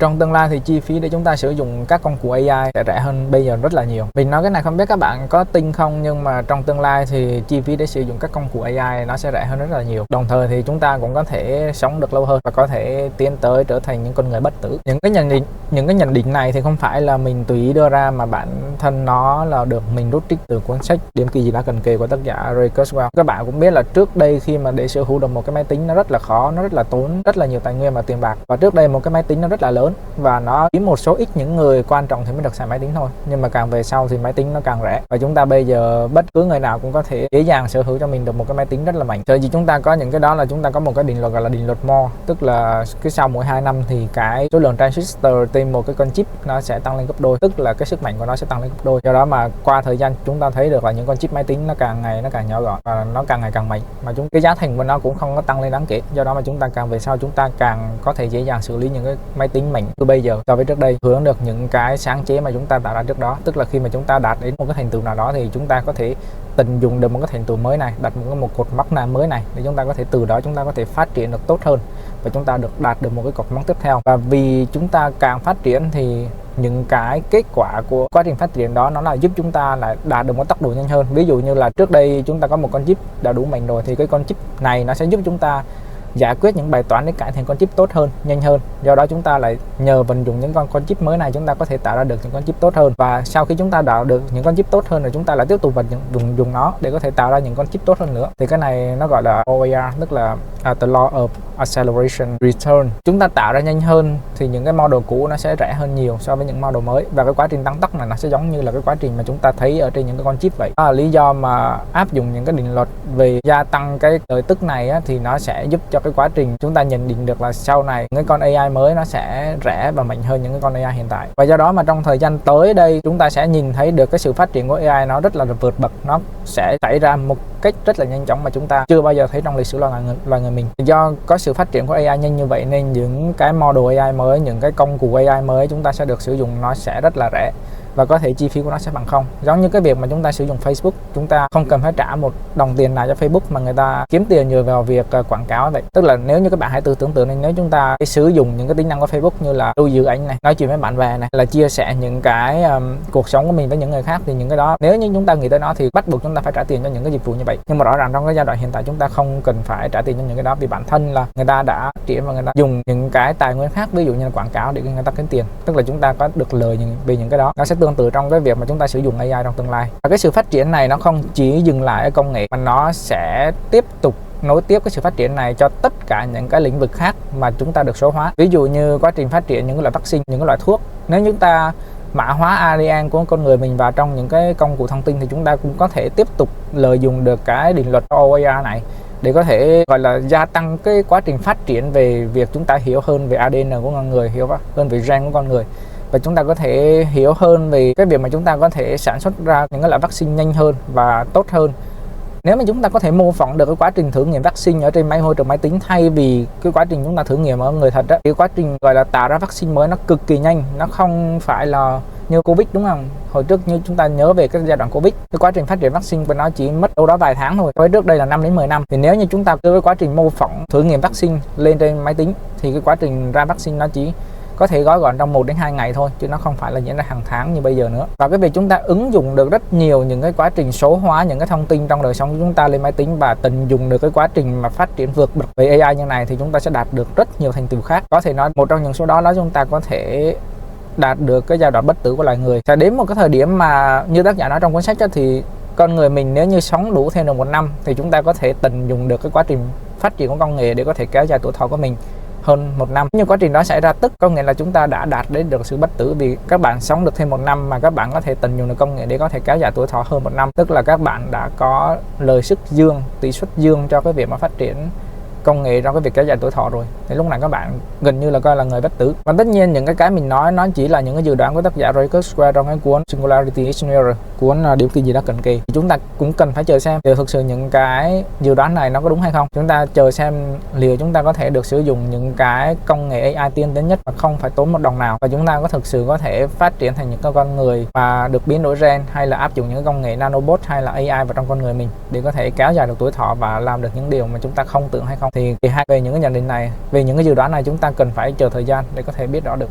Trong tương lai thì chi phí để chúng ta sử dụng các công cụ AI sẽ rẻ hơn bây giờ rất là nhiều. Mình nói cái này không biết các bạn có tin không, nhưng mà trong tương lai thì chi phí để sử dụng các công cụ AI nó sẽ rẻ hơn rất là nhiều. Đồng thời thì chúng ta cũng có thể sống được lâu hơn và có thể tiến tới trở thành những con người bất tử. Những cái nhận định này thì không phải là mình tùy ý đưa ra, mà bản thân nó là được mình rút trích từ cuốn sách Điểm kỳ gì đã cần kề của tác giả Ray Kurzweil. Các bạn cũng biết là trước đây khi mà để sở hữu được một cái máy tính nó rất là khó, nó rất là tốn rất là nhiều tài nguyên và tiền bạc. Và trước đây một cái máy tính nó rất là lớn và nó chỉ một số ít những người quan trọng thì mới được xài máy tính thôi. Nhưng mà càng về sau thì máy tính nó càng rẻ, và chúng ta bây giờ bất cứ người nào cũng có thể dễ dàng sở hữu cho mình được một cái máy tính rất là mạnh. Sở dĩ chúng ta có những cái đó là chúng ta có một cái định luật gọi là định luật Moore, tức là cứ sau mỗi 2 năm thì cái số lượng transistor trên một cái con chip nó sẽ tăng lên gấp đôi, tức là cái sức mạnh của nó sẽ tăng lên gấp đôi. Do đó mà qua thời gian chúng ta thấy được là những con chip máy tính nó càng ngày nó càng nhỏ gọn và nó càng ngày càng mạnh, mà cái giá thành của nó cũng không có tăng lên đáng kể. Do đó mà chúng ta càng về sau chúng ta càng có thể dễ dàng xử lý những cái máy tính mạnh từ bây giờ so với trước đây, hưởng được những cái sáng chế mà chúng ta tạo ra trước đó. Tức là khi mà chúng ta đạt đến một cái thành tựu nào đó thì chúng ta có thể tận dụng được một cái thành tựu mới này, đặt một cột mốc nào mới này để chúng ta có thể từ đó chúng ta có thể phát triển được tốt hơn và chúng ta đạt được một cái cột mốc tiếp theo. Và vì chúng ta càng phát triển thì những cái kết quả của quá trình phát triển đó nó là giúp chúng ta lại đạt được một tốc độ nhanh hơn. Ví dụ như là trước đây chúng ta có một con chip đã đủ mạnh rồi thì cái con chip này nó sẽ giúp chúng ta giải quyết những bài toán để cải thiện con chip tốt hơn, nhanh hơn. Do đó chúng ta lại nhờ vận dụng những con chip mới này chúng ta có thể tạo ra được những con chip tốt hơn, và sau khi chúng ta tạo được những con chip tốt hơn rồi chúng ta lại tiếp tục vận dụng nó để có thể tạo ra những con chip tốt hơn nữa. Thì cái này nó gọi là OAR, tức là the law of acceleration return. Chúng ta tạo ra nhanh hơn thì những cái model cũ nó sẽ rẻ hơn nhiều so với những model mới, và cái quá trình tăng tốc này nó sẽ giống như là cái quá trình mà chúng ta thấy ở trên những cái con chip vậy. Đó là lý do mà áp dụng những cái định luật về gia tăng cái lợi tức này á, thì nó sẽ giúp cho cái quá trình chúng ta nhận định được là sau này những cái con AI mới nó sẽ rẻ và mạnh hơn những cái con AI hiện tại. Và do đó mà trong thời gian tới đây chúng ta sẽ nhìn thấy được cái sự phát triển của AI nó rất là vượt bậc, nó sẽ xảy ra một cách rất là nhanh chóng mà chúng ta chưa bao giờ thấy trong lịch sử loài người mình. Do có sự phát triển của AI nhanh như vậy nên những cái model AI mới, những cái công cụ AI mới chúng ta sẽ được sử dụng nó sẽ rất là rẻ và có thể chi phí của nó sẽ bằng không. Giống như cái việc mà chúng ta sử dụng Facebook, chúng ta không cần phải trả một đồng tiền nào cho Facebook mà người ta kiếm tiền nhờ vào việc quảng cáo vậy. Tức là nếu như các bạn hãy tưởng tượng nên nếu chúng ta sử dụng những cái tính năng của Facebook như là lưu giữ ảnh này, nói chuyện với bạn bè này, là chia sẻ những cái cuộc sống của mình với những người khác, thì những cái đó nếu như chúng ta nghĩ tới nó thì bắt buộc chúng ta phải trả tiền cho những cái dịch vụ như vậy. Nhưng mà rõ ràng trong cái giai đoạn hiện tại chúng ta không cần phải trả tiền cho những cái đó, vì bản thân là người ta đã phát triển và người ta dùng những cái tài nguyên khác, ví dụ như là quảng cáo để người ta kiếm tiền. Tức là chúng ta có được lời về những cái đó. Nó sẽ tương tự trong cái việc mà chúng ta sử dụng AI trong tương lai. Và cái sự phát triển này nó không chỉ dừng lại ở công nghệ mà nó sẽ tiếp tục nối tiếp cái sự phát triển này cho tất cả những cái lĩnh vực khác mà chúng ta được số hóa. Ví dụ như quá trình phát triển những cái loại vaccine, những cái loại thuốc. Nếu chúng ta mã hóa ADN của con người mình vào trong những cái công cụ thông tin thì chúng ta cũng có thể tiếp tục lợi dụng được cái định luật OAR này để có thể gọi là gia tăng cái quá trình phát triển về việc chúng ta hiểu hơn về ADN của con người, hiểu hơn về gen của con người. Và chúng ta có thể hiểu hơn về cái việc mà chúng ta có thể sản xuất ra những cái loại vaccine nhanh hơn và tốt hơn. Nếu mà chúng ta có thể mô phỏng được cái quá trình thử nghiệm vaccine ở trên môi trường máy tính thay vì cái quá trình chúng ta thử nghiệm ở người thật á, thì quá trình gọi là tạo ra vaccine mới nó cực kỳ nhanh, nó không phải là như Covid, đúng không? Hồi trước như chúng ta nhớ về cái giai đoạn Covid, cái quá trình phát triển vaccine của nó chỉ mất đâu đó vài tháng thôi. Với trước đây là 5 đến 10 năm. Thì nếu như chúng ta đưa cái quá trình mô phỏng thử nghiệm vaccine lên trên máy tính thì cái quá trình ra vaccine nó chỉ có thể gói gọn trong 1 đến 2 ngày thôi, chứ nó không phải là diễn ra hàng tháng như bây giờ nữa. Và cái việc chúng ta ứng dụng được rất nhiều những cái quá trình số hóa những cái thông tin trong đời sống của chúng ta lên máy tính và tận dụng được cái quá trình mà phát triển vượt bậc về AI như này thì chúng ta sẽ đạt được rất nhiều thành tựu khác. Có thể nói một trong những số đó là chúng ta có thể đạt được cái giai đoạn bất tử của loài người. Sẽ đến một cái thời điểm mà như tác giả nói trong cuốn sách đó, thì con người mình nếu như sống đủ thêm được 1 năm thì chúng ta có thể tận dụng được cái quá trình phát triển của công nghệ để có thể kéo dài tuổi thọ của mình hơn 1 năm. Nhưng quá trình đó xảy ra tức có nghĩa là chúng ta đã đạt đến được sự bất tử, vì các bạn sống được thêm 1 năm mà các bạn có thể tận dụng được công nghệ để có thể kéo dài tuổi thọ hơn 1 năm. Tức là các bạn đã có lời sức dương, tỷ suất dương cho cái việc mà phát triển công nghệ trong cái việc kéo dài tuổi thọ rồi, thì lúc này các bạn gần như là coi là người bất tử. Và tất nhiên những cái mình nói nó chỉ là những cái dự đoán của tác giả Ray Kurzweil trong cái cuốn Singularity Engineer, cuốn Điểm kỳ gì đã cần kề. Thì chúng ta cũng cần phải chờ xem liệu thực sự những cái dự đoán này nó có đúng hay không. Chúng ta chờ xem liệu chúng ta có thể được sử dụng những cái công nghệ AI tiên tiến nhất mà không phải tốn một đồng nào, và chúng ta có thực sự có thể phát triển thành những con người mà được biến đổi gen, hay là áp dụng những công nghệ nanobot hay là AI vào trong con người mình để có thể kéo dài được tuổi thọ và làm được những điều mà chúng ta không tưởng hay không. Thì hai về những cái nhận định này, về những cái dự đoán này chúng ta cần phải chờ thời gian để có thể biết rõ được.